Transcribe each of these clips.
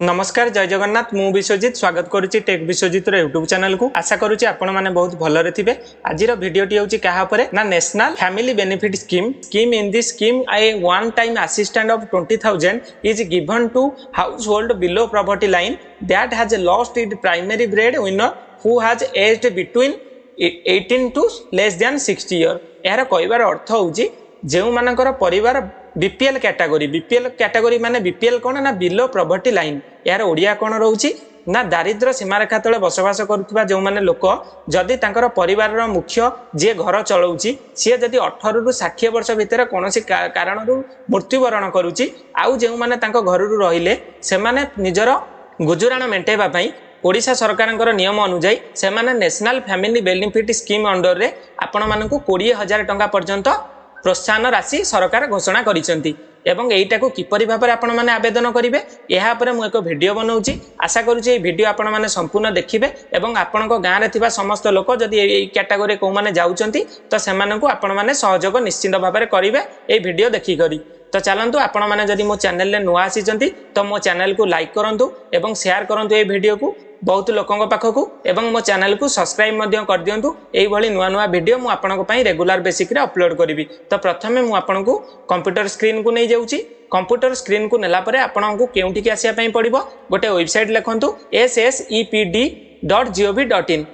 नमस्कार जय जगन्नाथ मु विश्वजित स्वागत करुच्ची टेक विश्वजित यूट्यूब चैनल को आशा करुच्ची आपण मैंने बहुत भलरे थे। आज भिडियोटी होची क्या परे ना national family benefit scheme in this scheme a one time assistant of 20,000 is given to household below poverty line that has lost it primary breadwinner who has aged between 18 to less than 60 year. यार कहबार अर्थ होची जो मानकर परिवार BPL category माने BPL कौन ना below poverty line यार ओडिया कौन रोची ना दारिद्र सीमारेखा तले बसवास करुवा जो माने लोक जदि तांकर परिवार मुख्य जी घर चलाउची सी जदि 18 रु 60 वर्ष भितर कौन कारण मृत्युवरण करुची आउ जो माने तांको घररू रहिले से माने निजर गुजराण मेंटेबा पई ओडिशा सरकार नियम अनुजाई से माने national family benefit scheme under रे आपण मानकु 20,000 टंका पर्यंत प्रोत्साहन राशि सरकार घोषणा करिसेंती एवं एटा को किपरि भाबरे आपण माने आवेदन करिवे एहा परे मु एक वीडियो बनाउची। आशा करूची ए वीडियो आपण माने संपूर्ण देखिबे एवं आपणको गाँ रे थिबा समस्त लोक जदि ए कैटेगरी को माने जाउचंती तो सेमानकु आपण माने सहयोग निश्चित भाबरे करिवे ए वीडियो देखि करी। तो चलंतु आपण माने जदि मो चैनल ले नुआ आसीचंती तो मो चैनल को लाइक करंतु एवं शेयर करंतु ए वीडियो को बहुत लोकों पाखकू एवं मो चैनल को सब्सक्राइब कर दिंतु यही नुआ नुआ वीडियो मु आपनको पई रेगुलर बेसिक रे अपलोड करी। तो प्रथमे मु आपनको कंप्यूटर स्क्रीन को नहीं जाउची। कंप्यूटर स्क्रीन को नेला परे आपनको केउंठी के आसिया पई पड़िबो गोटे वेबसाइट लिखंतु ssepd.gov.in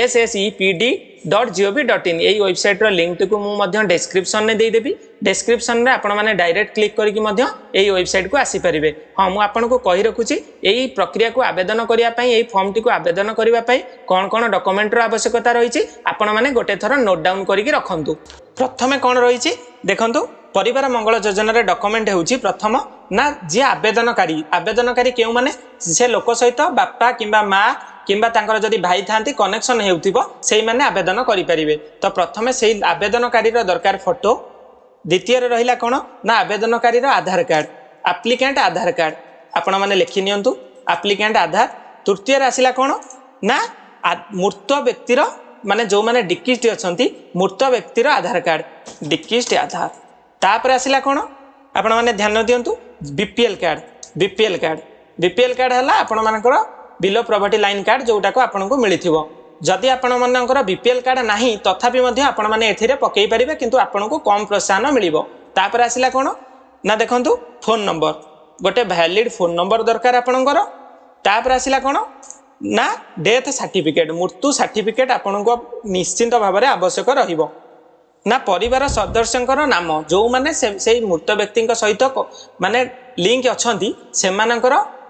ssepd.gov.in यही वेबसाइट रो लिंक को मु मध्य डिस्क्रिप्शन में दे देबी। डिस्क्रिप्शन रे आपण माने डायरेक्ट क्लिक करके मध्य यही वेबसाइट को आसी परिबे। हां मु आपनको कहि रखुची यही प्रक्रिया को आवेदन करिया पई यही फॉर्म टी को आवेदन करिवा पई कोन कोन डॉक्यूमेंट रो आवश्यकता रहिची आपण माने गोटे थर नोट डाउन करके रखंतु। प्रथमे कोन रहिची देखंतु परिवार मंगल योजना रे डॉक्यूमेंट हेउची प्रथम ना जे आवेदनकारी केउ माने से लोक सहित बापा किंबा माँ किंबा तांकर जदि भाई थांती कनेक्शन हेउथिबो सेई माने आवेदन करि परिबे। तो प्रथमे सेई आवेदनकारी रो दरकार फोटो द्वितीय रहिला कोन ना आवेदनकारी रो आधार कार्ड एप्लिकेंट आधार कार्ड आपण माने लिखि नियंतु एप्लिकेंट आधार। तृतीय आसिला कोन ना मृत व्यक्तिर माने जो माने डिकिस्ट अछंती मृत व्यक्तिर आधार कार्ड डिकिस्ट आधार। तापर आसिला कोन आपण माने ध्यान दियंतु बीपीएल कार्ड हला आपण मानकर बिलो प्रॉपर्टी लाइन कार्ड जोटा को आपन को मिलिथिबो। जदि आपण मानकर बीपीएल कार्ड नाही तथापि मध्ये आपण माने एथिरे पकेई परिबे किंतु आपण को कम प्रोत्साहन मिलिबो। तापर आसिला कोन ना देखंतु फोन नंबर गोटे वैलिड फोन नंबर दरकार आपणकर। तापर आसिला कोन ना डेथ सर्टिफिकेट मृत्यु सर्टिफिकेट आपण को निश्चित भाव में आवश्यक रहिबो। ना परिवार सदस्यंकर नाम जो माने से मृत व्यक्ति सहित माने लिंक अछंती सेमानकर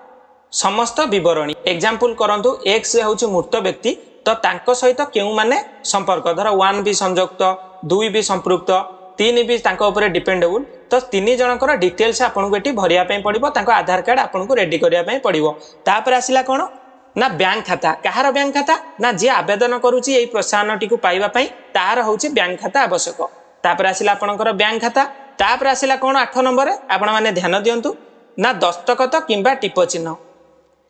समस्त विवरणी एग्जांपल करंतु एक्स होउची मृत व्यक्ति तो तांको सहित केउ माने संपर्क धर 1 भी संयुक्त 2 भी संपृक्त 3 भी तांको ऊपर डिपेंडेबल तो 3 जनकर डिटेल्स आपन को एटी भरिया पई पड़िबो तांको आधार कार्ड आपन को रेडी करिया पई पड़िबो। तापर आसिला कोन ना बैंक खाता कहार बैंक खाता ना जे आवेदन करूची एई प्रोत्साहन टी को पाइबा पई तार होउची बैंक खाता आवश्यक। तापर आसिला आपनकर बैंक खाता। तापर आसिला कोन 8 नंबर रे आपण माने ध्यान दियंतु ना दस्तखत किंबा टिप चिन्ह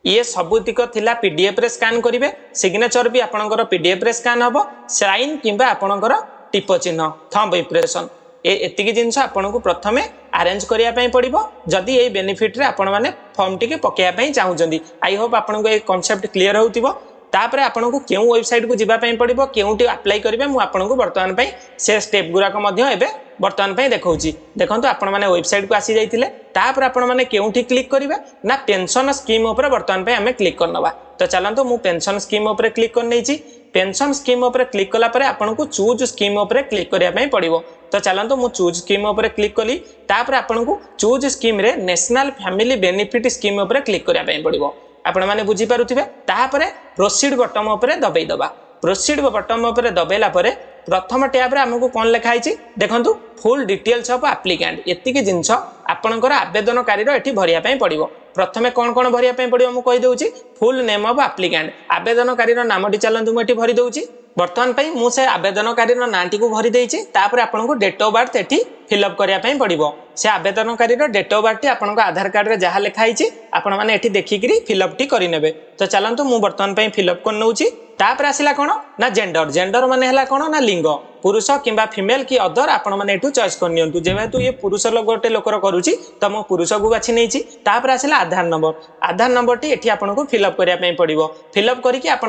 ये सबुतिक थिला पीडीएफ रे स्कैन करिवे सिग्नेचर भी आपनकर पीडीएफ रे स्कैन हबो साइन किंबा आपनकर टिप चिन्ह थंब इंप्रेशन एतिकी जिनस आपन को प्रथमे अरेंज करिया पई पड़िबो जदि ए बेनिफिट रे आपण माने फॉर्म टिके पकेया पई चाहुचंदी। आई होप आपन को ए कांसेप्ट क्लियर होउतिबो। तापरे आपन को केउ वेबसाइट को जिबा पई पड़िबो केउटी अप्लाई करिवे मु आपन को वर्तमान पई से स्टेप गुरा को मध्य एबे वर्तमान पई देखौची। देखंतु आपण माने वेबसाइट को आसी जाइतिले तापर आपण माने केउठी क्लिक करिवे ना पेंशन स्कीम ऊपर वर्तमान पई हमें क्लिक करनबा। तो चलंतु मु पेंशन स्कीम ऊपर क्लिक कर नेची। पेंशन स्कीम ऊपर क्लिक कला परे आपण को चूज स्कीम ऊपर क्लिक करिया पई पड़िबो। तो चलंतु मु चूज स्कीम ऊपर क्लिक कली तापर आपण को चूज स्कीम रे नेशनल फैमिली बेनिफिट स्कीम ऊपर क्लिक करिया पई पड़िबो। आपण माने बुझी पारुथिबे। तापरे प्रोसीड बटन ऊपर दबाई दबा। प्रोसीड बटन ऊपर दबेला परे प्रथम टैब रे हमको कोन लिखा आइछि देखंतु फुल डिटेल्स ऑफ एप्लिकेंट एतिकी जिंस आपनकर आवेदनकारी रो एठी भरिया पई पड़िबो। प्रथमे कोन कोन भरिया पई पड़िबो मु कहि दउछि फुल नेम ऑफ एप्लिकेंट आवेदनकारी रो नामटी चलंतु मु एठी भरि दउछि बर्तमान पे मु से आवेदनकारी नाटी को भरी देछि तापर आपनको डेट ऑफ बर्थ एठी फिलअप करिया पई पड़िबो से आवेदनकारी डेट ऑफ बर्थ आपनको आधार कार्ड रे जहा लिखाई छि आपण माने एठी देखिकरी फिलअप टी करि नेबे। तो चलंतु मु बर्तमान पे फिलअप कर नउछि। तापर आसिला कोन ना जेंडर जेंडर माने हला कोन ना लिंग पुरुष किंबा फीमेल की अदर आपण माने एठू चॉइस कर नियंतु जेहेतु ये पुरुष लोग गोटे लोकर करूछि त मु पुरुष को बाछि नेछि। तापर आसिला आधार नंबर टी एठी आपनको फिलअप करिया पई पड़िबो फिलअप करिकि आपण